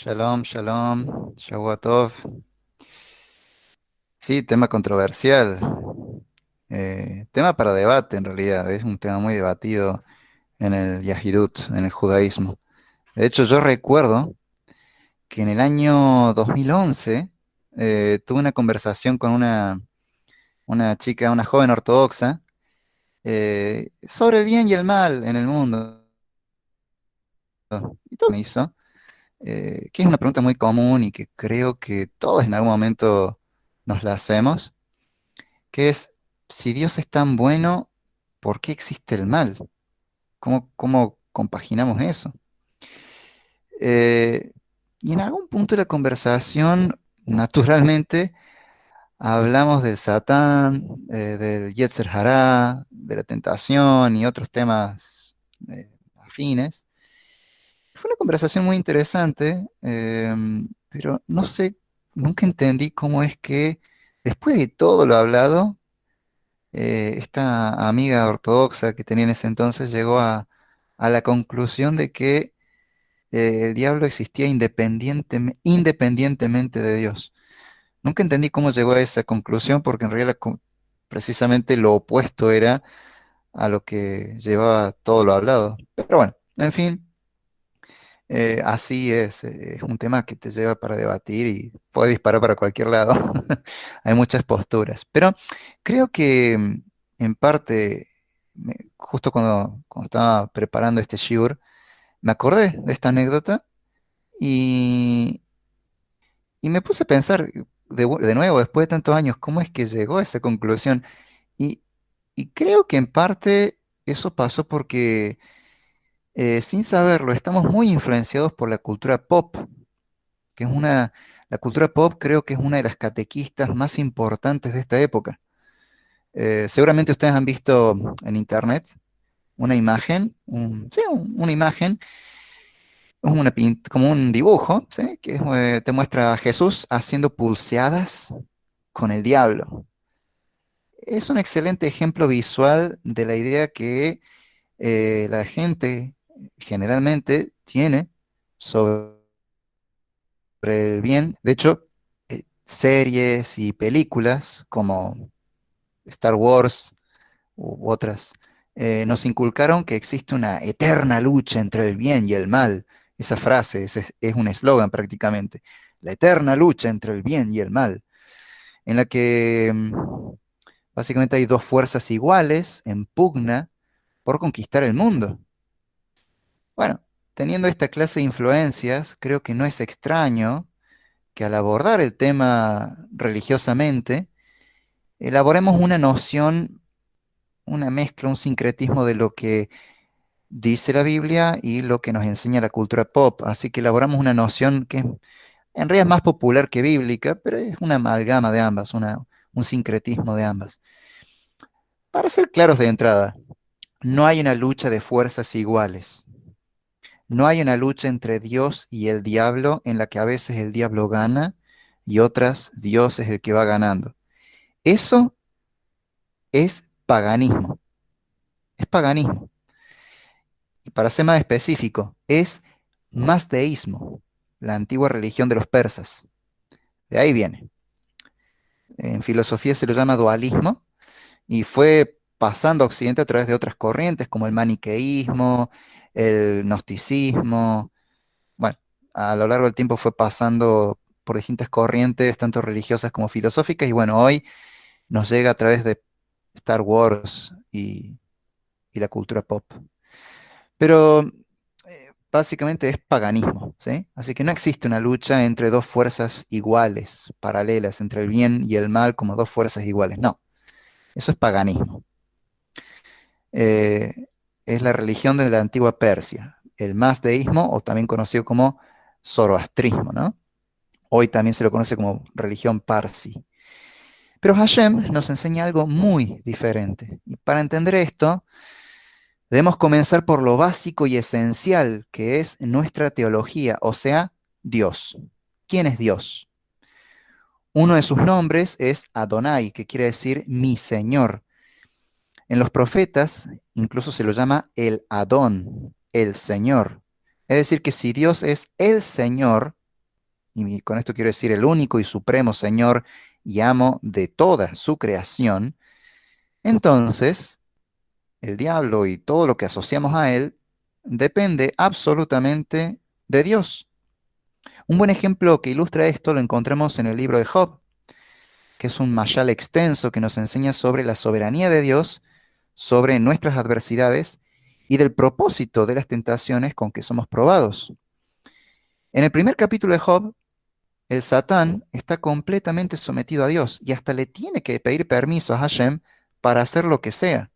Shalom, shalom, Shavuot. Sí, tema controversial. Tema para debate en realidad. Es un tema muy debatido en el Yahidut, en el judaísmo. De hecho, yo recuerdo que en el año 2011 tuve una conversación con una chica, una joven ortodoxa, sobre el bien y el mal en el mundo. Y todo me hizo, que es una pregunta muy común y que creo que todos en algún momento nos la hacemos, que es, si Dios es tan bueno, ¿por qué existe el mal? ¿Cómo compaginamos eso? Eh, y en algún punto de la conversación, naturalmente, hablamos del Satán, del Yetzer Hará, de la tentación y otros temas afines. Fue una conversación muy interesante, pero no sé, nunca entendí cómo es que después de todo lo hablado, esta amiga ortodoxa que tenía en ese entonces llegó a la conclusión de que el diablo existía independientemente de Dios. Nunca entendí cómo llegó a esa conclusión porque en realidad precisamente lo opuesto era a lo que llevaba todo lo hablado. Pero bueno, en fin, así es un tema que te lleva para debatir y puede disparar para cualquier lado. Hay muchas posturas, pero creo que en parte, justo cuando estaba preparando este shiur, me acordé de esta anécdota y, y me puse a pensar de nuevo, después de tantos años, cómo es que llegó a esa conclusión. Y, y creo que en parte eso pasó porque, sin saberlo, estamos muy influenciados por la cultura pop, que es la cultura pop creo que es una de las catequistas más importantes de esta época. Seguramente ustedes han visto en internet una imagen, sí, una imagen, es como un dibujo, ¿sí? Que te muestra a Jesús haciendo pulseadas con el diablo. Es un excelente ejemplo visual de la idea que la gente generalmente tiene sobre el bien. De hecho, series y películas como Star Wars u otras nos inculcaron que existe una eterna lucha entre el bien y el mal. Esa frase es un eslogan prácticamente. La eterna lucha entre el bien y el mal, en la que básicamente hay dos fuerzas iguales en pugna por conquistar el mundo. Bueno, teniendo esta clase de influencias, creo que no es extraño que al abordar el tema religiosamente, elaboremos una noción, una mezcla, un sincretismo de lo que dice la Biblia y lo que nos enseña la cultura pop. Así que elaboramos una noción que en realidad es más popular que bíblica, pero es una amalgama de ambas, un sincretismo de ambas. Para ser claros de entrada, no hay una lucha de fuerzas iguales. No hay una lucha entre Dios y el diablo en la que a veces el diablo gana y otras Dios es el que va ganando. Eso es paganismo, es paganismo. Y para ser más específico, es mazdeísmo, la antigua religión de los persas. De ahí viene. En filosofía se lo llama dualismo y fue pasando a Occidente a través de otras corrientes como el maniqueísmo, el gnosticismo. Bueno, a lo largo del tiempo fue pasando por distintas corrientes, tanto religiosas como filosóficas, y bueno, hoy nos llega a través de Star Wars y la cultura pop. Pero básicamente es paganismo, ¿sí? Así que no existe una lucha entre dos fuerzas iguales, paralelas, entre el bien y el mal como dos fuerzas iguales. No, eso es paganismo. Eh, es la religión de la antigua Persia, el mazdeísmo, o también conocido como zoroastrismo, ¿no? Hoy también se lo conoce como religión parsi. Pero Hashem nos enseña algo muy diferente. Y para entender esto, debemos comenzar por lo básico y esencial que es nuestra teología, o sea, Dios. ¿Quién es Dios? Uno de sus nombres es Adonai, que quiere decir mi Señor. En los profetas incluso se lo llama el Adón, el Señor. Es decir, que si Dios es el Señor, y con esto quiero decir el único y supremo Señor y amo de toda su creación, entonces el diablo y todo lo que asociamos a él depende absolutamente de Dios. Un buen ejemplo que ilustra esto lo encontramos en el libro de Job, que es un mashal extenso que nos enseña sobre la soberanía de Dios, sobre nuestras adversidades y del propósito de las tentaciones con que somos probados. En el primer capítulo de Job, el Satán está completamente sometido a Dios y hasta le tiene que pedir permiso a Hashem para hacer lo que sea.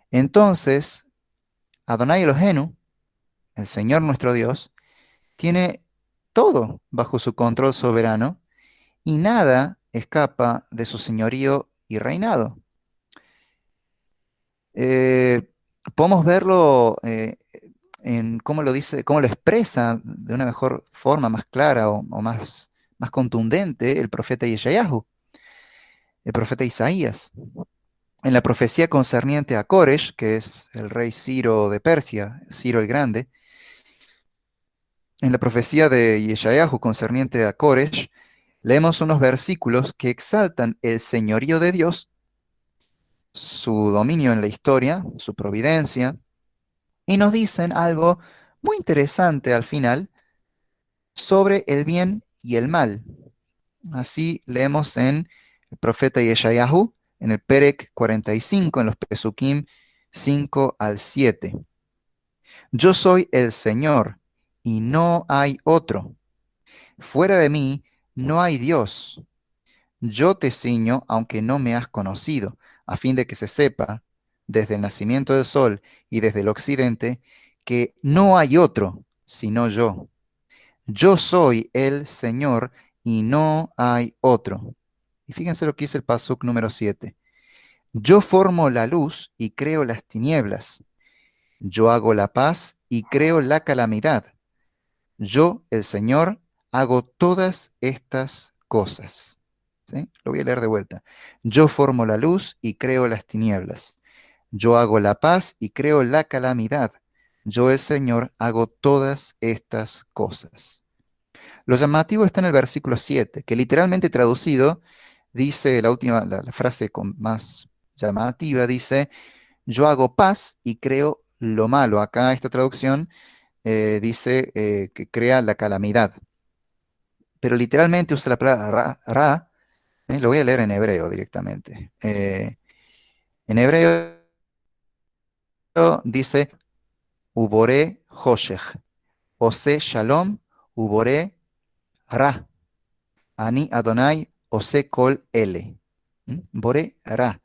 Entonces, Adonai Elohenu, el Señor nuestro Dios, tiene todo bajo su control soberano y nada escapa de su señorío y reinado. Eh, Podemos verlo en cómo lo dice, cómo lo expresa de una mejor forma, más clara o más contundente el profeta Yeshayahu, el profeta Isaías. En la profecía concerniente a Koresh, que es el rey Ciro de Persia, Ciro el Grande, en la profecía de Yeshayahu concerniente a Koresh, leemos unos versículos que exaltan el señorío de Dios, su dominio en la historia, su providencia, y nos dicen algo muy interesante al final sobre el bien y el mal. Así leemos en el profeta Yeshayahu, en el Perek 45, en los Pesukim 5 al 7. Yo soy el Señor y no hay otro. Fuera de mí no hay Dios. Yo te ciño aunque no me has conocido, a fin de que se sepa, desde el nacimiento del sol y desde el occidente, que no hay otro sino yo. Yo soy el Señor y no hay otro. Y fíjense lo que dice el pasuk número 7. Yo formo la luz y creo las tinieblas. Yo hago la paz y creo la calamidad. Yo, el Señor, hago todas estas cosas. ¿Sí? Lo voy a leer de vuelta. Yo formo la luz y creo las tinieblas. Yo hago la paz y creo la calamidad. Yo, el Señor, hago todas estas cosas. Lo llamativo está en el versículo 7, que literalmente traducido dice la última, la frase más llamativa, dice, yo hago paz y creo lo malo. Acá esta traducción dice que crea la calamidad. Pero literalmente usa la palabra ra, lo voy a leer en hebreo directamente. En hebreo dice, Uboré Hoshech, Ose Shalom, Uboré Ra, Ani Adonai, Ose Kol Ele. Boré Ra.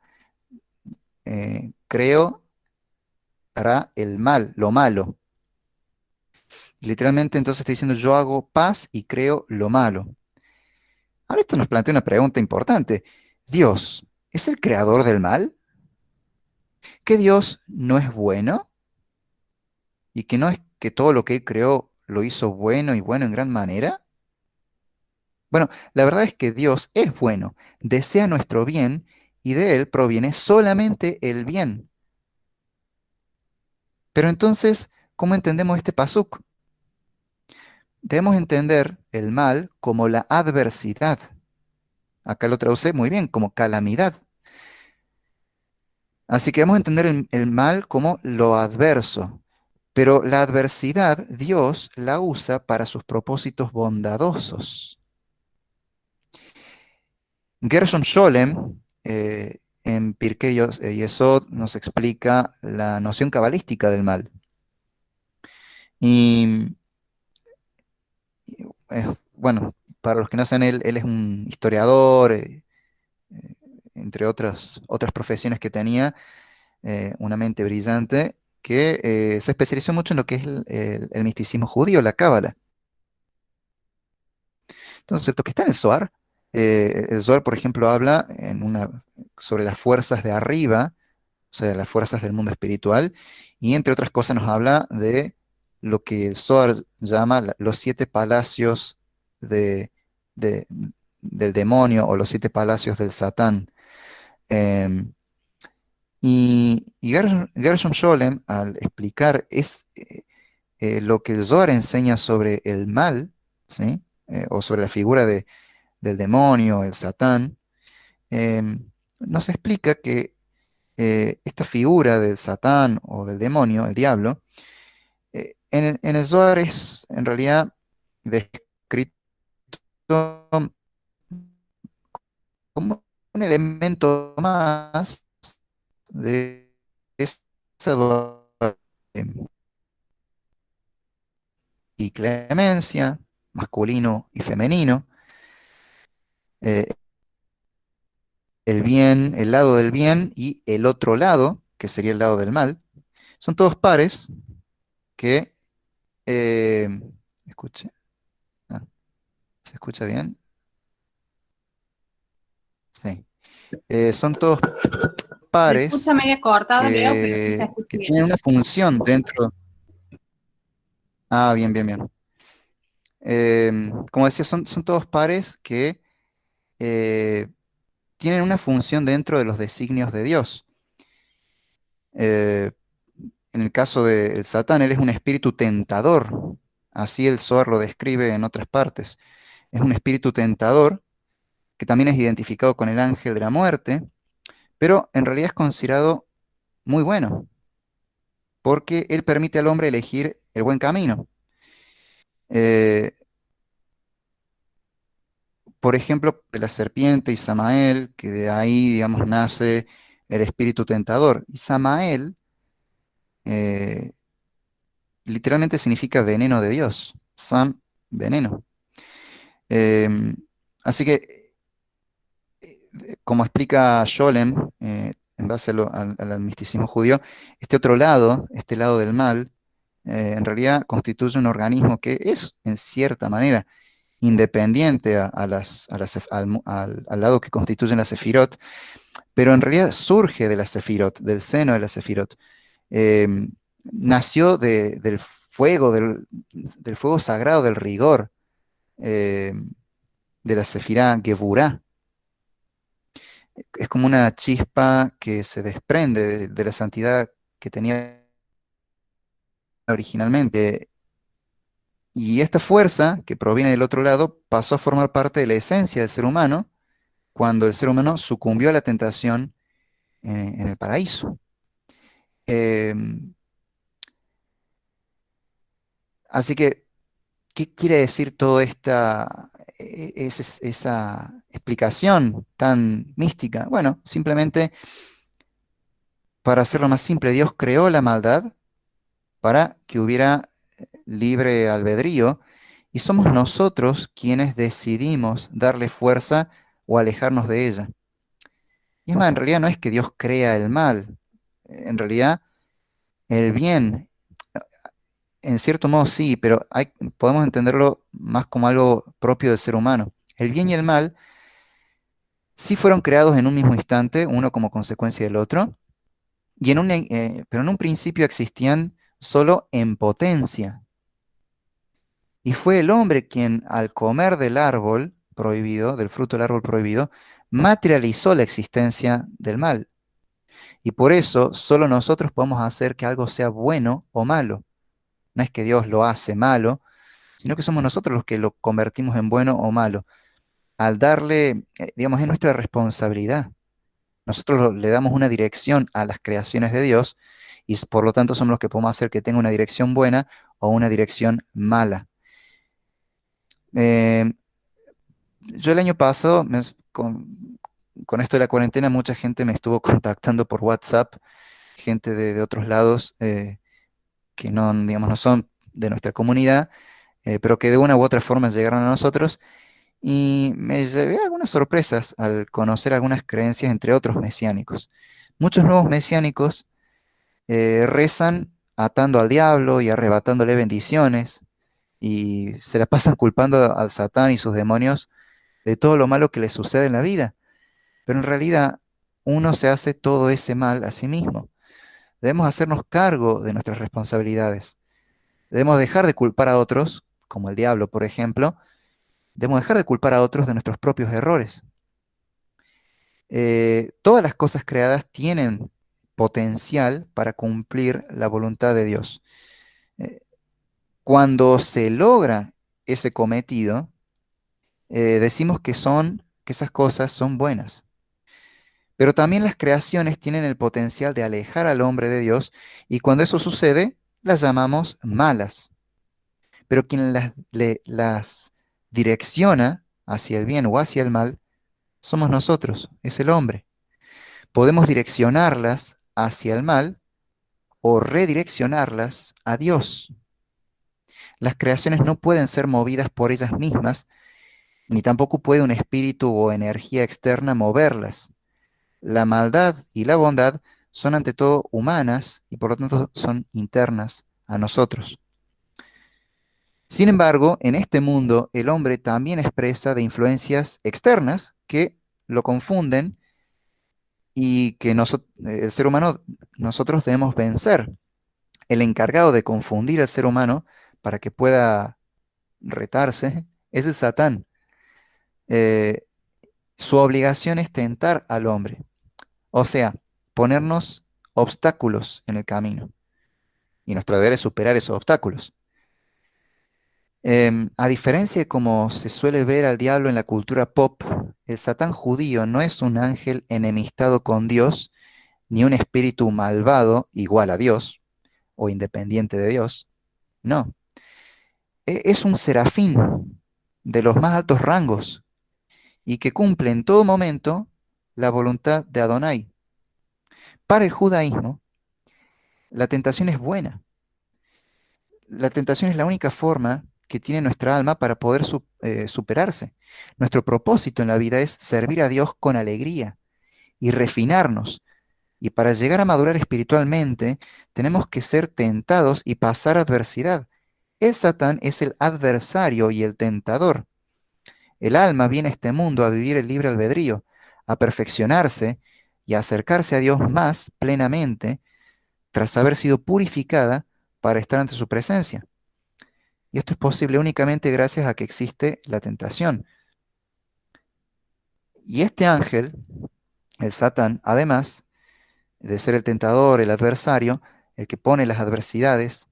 Creo Ra el mal, lo malo. Literalmente entonces está diciendo yo hago paz y creo lo malo. Ahora esto nos plantea una pregunta importante. ¿Dios es el creador del mal? ¿Que Dios no es bueno? ¿Y que no es que todo lo que Él creó lo hizo bueno y bueno en gran manera? Bueno, la verdad es que Dios es bueno, desea nuestro bien y de Él proviene solamente el bien. Pero entonces, ¿cómo entendemos este pasuk? Debemos entender el mal como la adversidad. Acá lo traduce muy bien, como calamidad. Así que debemos entender el mal como lo adverso. Pero la adversidad Dios la usa para sus propósitos bondadosos. Gershom Scholem, en Pirkei Yesod, nos explica la noción cabalística del mal. Y bueno, para los que no saben, él es un historiador, eh, entre otras profesiones que tenía, una mente brillante, que se especializó mucho en lo que es el misticismo judío, la cábala. Entonces, lo que está en el Zohar, por ejemplo, habla sobre las fuerzas de arriba, o sea, las fuerzas del mundo espiritual, y entre otras cosas nos habla de lo que el Zohar llama los siete palacios de, de- del demonio o los siete palacios del Satán. Em, Gershom Scholem, al explicar lo que el Zohar enseña sobre el mal, ¿sí? O sobre la figura del demonio, el Satán, nos explica que esta figura del Satán o del demonio, el diablo, en el Zohar es en realidad descrito como un elemento más de esa dualidad y clemencia, masculino y femenino, eh, el bien, el lado del bien y el otro lado, que sería el lado del mal, son todos pares que, eh, escuche, ah, ¿se escucha bien? Sí. Son todos Se escucha pares medio cortado, Leo, pero sí se escucha que bien. tienen una función dentro. Ah, bien, bien, bien. Como decía, son todos pares que eh, tienen una función dentro de los designios de Dios. Eh, en el caso del Satán, él es un espíritu tentador. Así el Zohar lo describe en otras partes. Es un espíritu tentador que también es identificado con el ángel de la muerte, pero en realidad es considerado muy bueno, porque él permite al hombre elegir el buen camino. Eh, por ejemplo, de la serpiente y Samael, que de ahí, digamos, nace el espíritu tentador. Y Samael eh, literalmente significa veneno de Dios. Sam, veneno. Em, Así que, como explica Scholem, en base al misticismo judío, este otro lado, este lado del mal, en realidad constituye un organismo que es, en cierta manera, independiente al lado que constituyen las sefirot, pero en realidad surge de la sefirot, del seno de la sefirot. Eh, Nació del fuego sagrado, del rigor, eh, de la sefirá Geburá. Es como una chispa que se desprende de la santidad que tenía originalmente. Y esta fuerza, que proviene del otro lado, pasó a formar parte de la esencia del ser humano cuando el ser humano sucumbió a la tentación en el paraíso. Eh, Así que, ¿qué quiere decir toda esa explicación tan mística? Bueno, simplemente, para hacerlo más simple, Dios creó la maldad para que hubiera libre albedrío y somos nosotros quienes decidimos darle fuerza o alejarnos de ella. Y es más, en realidad no es que Dios crea el mal, en realidad el bien, en cierto modo sí, pero podemos entenderlo más como algo propio del ser humano. El bien y el mal sí fueron creados en un mismo instante, uno como consecuencia del otro, pero en un principio existían solo en potencia. Y fue el hombre quien, al comer del árbol prohibido, del fruto del árbol prohibido, materializó la existencia del mal. Y por eso solo nosotros podemos hacer que algo sea bueno o malo. No es que Dios lo hace malo, sino que somos nosotros los que lo convertimos en bueno o malo. Al darle, digamos, es nuestra responsabilidad. Nosotros le damos una dirección a las creaciones de Dios y por lo tanto somos los que podemos hacer que tenga una dirección buena o una dirección mala. Eh, yo el año pasado, con esto de la cuarentena, mucha gente me estuvo contactando por WhatsApp, gente de otros lados que no, digamos, no son de nuestra comunidad, pero que de una u otra forma llegaron a nosotros. Y me llevé algunas sorpresas al conocer algunas creencias, entre otros mesiánicos. Muchos nuevos mesiánicos rezan atando al diablo y arrebatándole bendiciones, y se la pasan culpando al Satán y sus demonios de todo lo malo que les sucede en la vida. Pero en realidad uno se hace todo ese mal a sí mismo. Debemos hacernos cargo de nuestras responsabilidades. Debemos dejar de culpar a otros, como el diablo, por ejemplo. Debemos dejar de culpar a otros de nuestros propios errores. Todas las cosas creadas tienen potencial para cumplir la voluntad de Dios. Eh, Cuando se logra ese cometido, decimos que esas cosas son buenas. Pero también las creaciones tienen el potencial de alejar al hombre de Dios y cuando eso sucede, las llamamos malas. Pero quien las direcciona hacia el bien o hacia el mal, somos nosotros, es el hombre. Podemos direccionarlas hacia el mal o redireccionarlas a Dios. Las creaciones no pueden ser movidas por ellas mismas, ni tampoco puede un espíritu o energía externa moverlas. La maldad y la bondad son ante todo humanas y por lo tanto son internas a nosotros. Sin embargo, en este mundo el hombre también es presa de influencias externas que lo confunden y que el ser humano, nosotros debemos vencer. El encargado de confundir al ser humano para que pueda retarse es el Satán. Eh, Su obligación es tentar al hombre, o sea, ponernos obstáculos en el camino. Y nuestro deber es superar esos obstáculos. A diferencia de como se suele ver al diablo en la cultura pop, el Satán judío no es un ángel enemistado con Dios, ni un espíritu malvado igual a Dios o independiente de Dios. No, es un serafín de los más altos rangos y que cumple en todo momento la voluntad de Adonai. Para el judaísmo, la tentación es buena. La tentación es la única forma que tiene nuestra alma para poder superarse. Nuestro propósito en la vida es servir a Dios con alegría y refinarnos. Y para llegar a madurar espiritualmente, tenemos que ser tentados y pasar adversidad. El Satán es el adversario y el tentador. El alma viene a este mundo a vivir el libre albedrío, a perfeccionarse y a acercarse a Dios más plenamente tras haber sido purificada para estar ante su presencia. Y esto es posible únicamente gracias a que existe la tentación. Y este ángel, el Satán, además de ser el tentador, el adversario, el que pone las adversidades,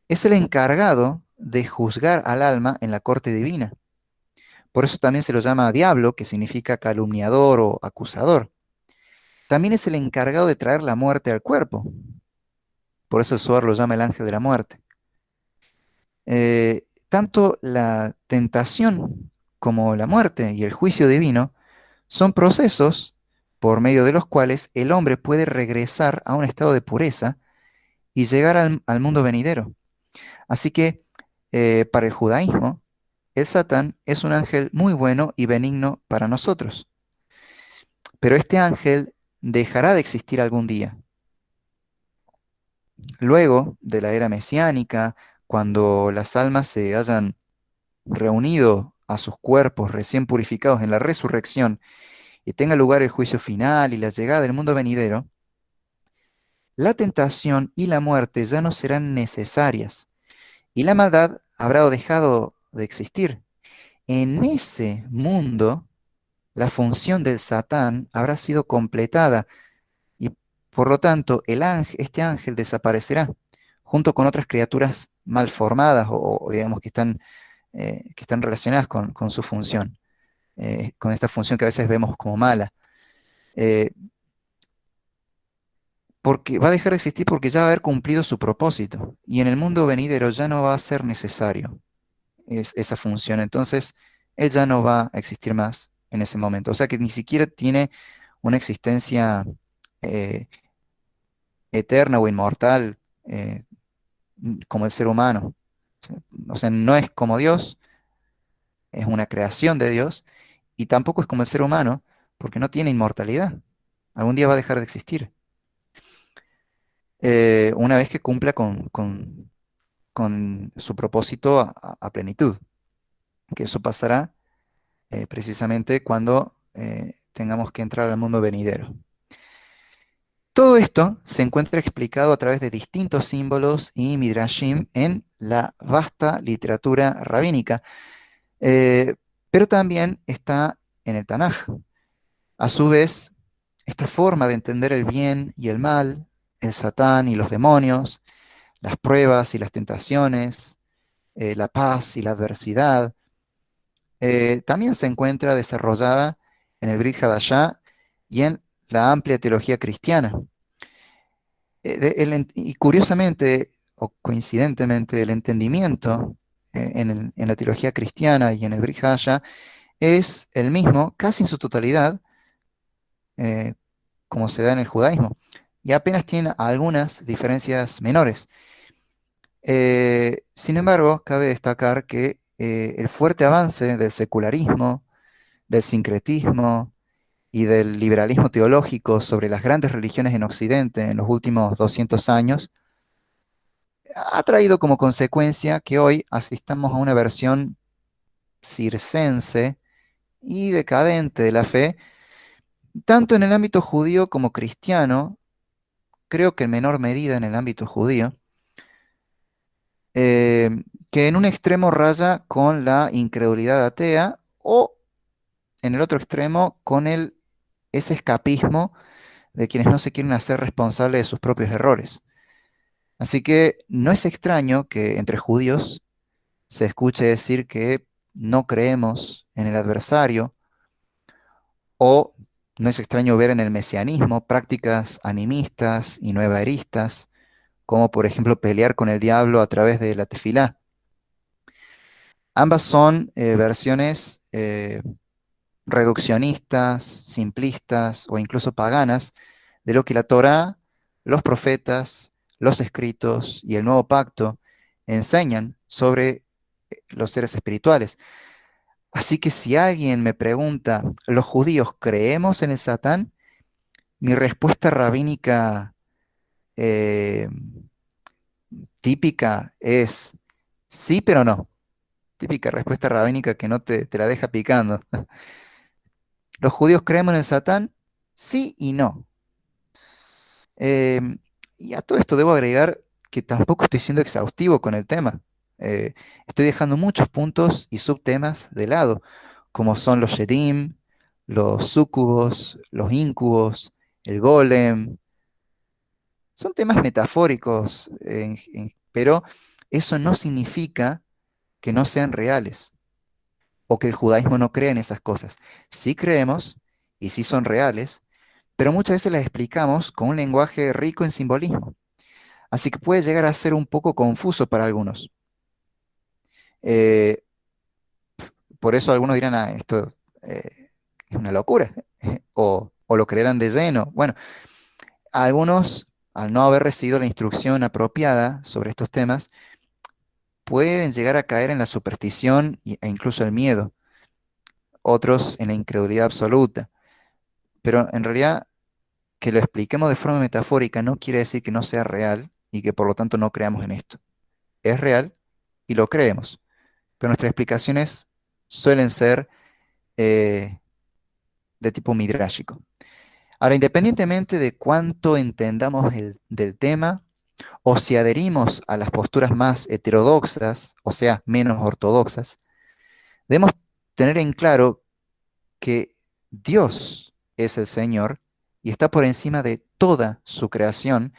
es el encargado de juzgar al alma en la corte divina. Por eso también se lo llama diablo, que significa calumniador o acusador. También es el encargado de traer la muerte al cuerpo. Por eso el Zohar lo llama el ángel de la muerte. Tanto la tentación como la muerte y el juicio divino son procesos por medio de los cuales el hombre puede regresar a un estado de pureza y llegar al mundo venidero. Así que para el judaísmo, el Satán es un ángel muy bueno y benigno para nosotros. Pero este ángel dejará de existir algún día. Luego de la era mesiánica, cuando las almas se hayan reunido a sus cuerpos recién purificados en la resurrección y tenga lugar el juicio final y la llegada del mundo venidero, la tentación y la muerte ya no serán necesarias y la maldad habrá dejado de existir. En ese mundo, la función del Satán habrá sido completada y por lo tanto este ángel desaparecerá junto con otras criaturas mal formadas o digamos que están relacionadas con su función, con esta función que a veces vemos como mala. Eh, Porque va a dejar de existir porque ya va a haber cumplido su propósito y en el mundo venidero ya no va a ser necesario esa función. Entonces, él ya no va a existir más en ese momento. O sea que ni siquiera tiene una existencia eh, eterna o inmortal como el ser humano. O sea, no es como Dios, es una creación de Dios y tampoco es como el ser humano porque no tiene inmortalidad. Algún día va a dejar de existir. Una vez que cumpla con su propósito a plenitud, que eso pasará precisamente cuando tengamos que entrar al mundo venidero. Todo esto se encuentra explicado a través de distintos símbolos y midrashim en la vasta literatura rabínica, eh, pero también está en el Tanaj. A su vez, esta forma de entender el bien y el mal, el Satán y los demonios, las pruebas y las tentaciones, la paz y la adversidad, también se encuentra desarrollada en el Brit Hadashah y en la amplia teología cristiana. Y curiosamente, o coincidentemente, el entendimiento en la teología cristiana y en el Brit Hadashah es el mismo, casi en su totalidad, eh, como se da en el judaísmo, y apenas tiene algunas diferencias menores. Sin embargo, cabe destacar que el fuerte avance del secularismo, del sincretismo y del liberalismo teológico sobre las grandes religiones en Occidente en los últimos 200 años ha traído como consecuencia que hoy asistamos a una versión circense y decadente de la fe, tanto en el ámbito judío como cristiano, creo que en menor medida en el ámbito judío, eh, que en un extremo raya con la incredulidad atea o en el otro extremo con ese escapismo de quienes no se quieren hacer responsables de sus propios errores. Así que no es extraño que entre judíos se escuche decir que no creemos en el adversario, o no es extraño ver en el mesianismo prácticas animistas y nuevaeristas, como por ejemplo pelear con el diablo a través de la tefilá. Ambas son versiones reduccionistas, simplistas o incluso paganas de lo que la Torá, los profetas, los escritos y el nuevo pacto enseñan sobre los seres espirituales. Así que si alguien me pregunta, ¿los judíos creemos en el Satán? Mi respuesta rabínica eh, típica es sí, pero no. Típica respuesta rabínica que no te la deja picando. ¿Los judíos creemos en el Satán? Sí y no. Em, y a todo esto debo agregar que tampoco estoy siendo exhaustivo con el tema. Estoy dejando muchos puntos y subtemas de lado, como son los Shedim, los súcubos, los íncubos, el golem. Son temas metafóricos, pero eso no significa que no sean reales o que el judaísmo no crea en esas cosas. Sí creemos y sí son reales, pero muchas veces las explicamos con un lenguaje rico en simbolismo. Así que puede llegar a ser un poco confuso para algunos. Eh, por eso algunos dirán, ah, esto es una locura, o lo creerán de lleno. Bueno, algunos, al no haber recibido la instrucción apropiada sobre estos temas, pueden llegar a caer en la superstición e incluso el miedo, otros en la incredulidad absoluta. Pero en realidad, que lo expliquemos de forma metafórica no quiere decir que no sea real y que por lo tanto no creamos en esto. Es real y lo creemos, pero nuestras explicaciones suelen ser eh, de tipo midrásico. Ahora, independientemente de cuánto entendamos del tema, o si adherimos a las posturas más heterodoxas, o sea, menos ortodoxas, debemos tener en claro que Dios es el Señor y está por encima de toda su creación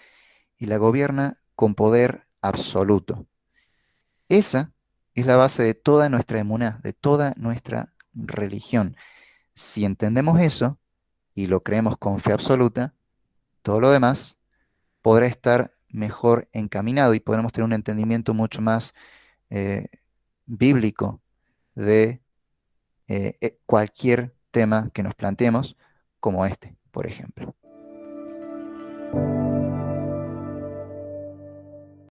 y la gobierna con poder absoluto. Esa es la base de toda nuestra emuná, de toda nuestra religión. Si entendemos eso y lo creemos con fe absoluta, todo lo demás podrá estar mejor encaminado y podremos tener un entendimiento mucho más eh, bíblico de cualquier tema que nos planteemos, como este, por ejemplo.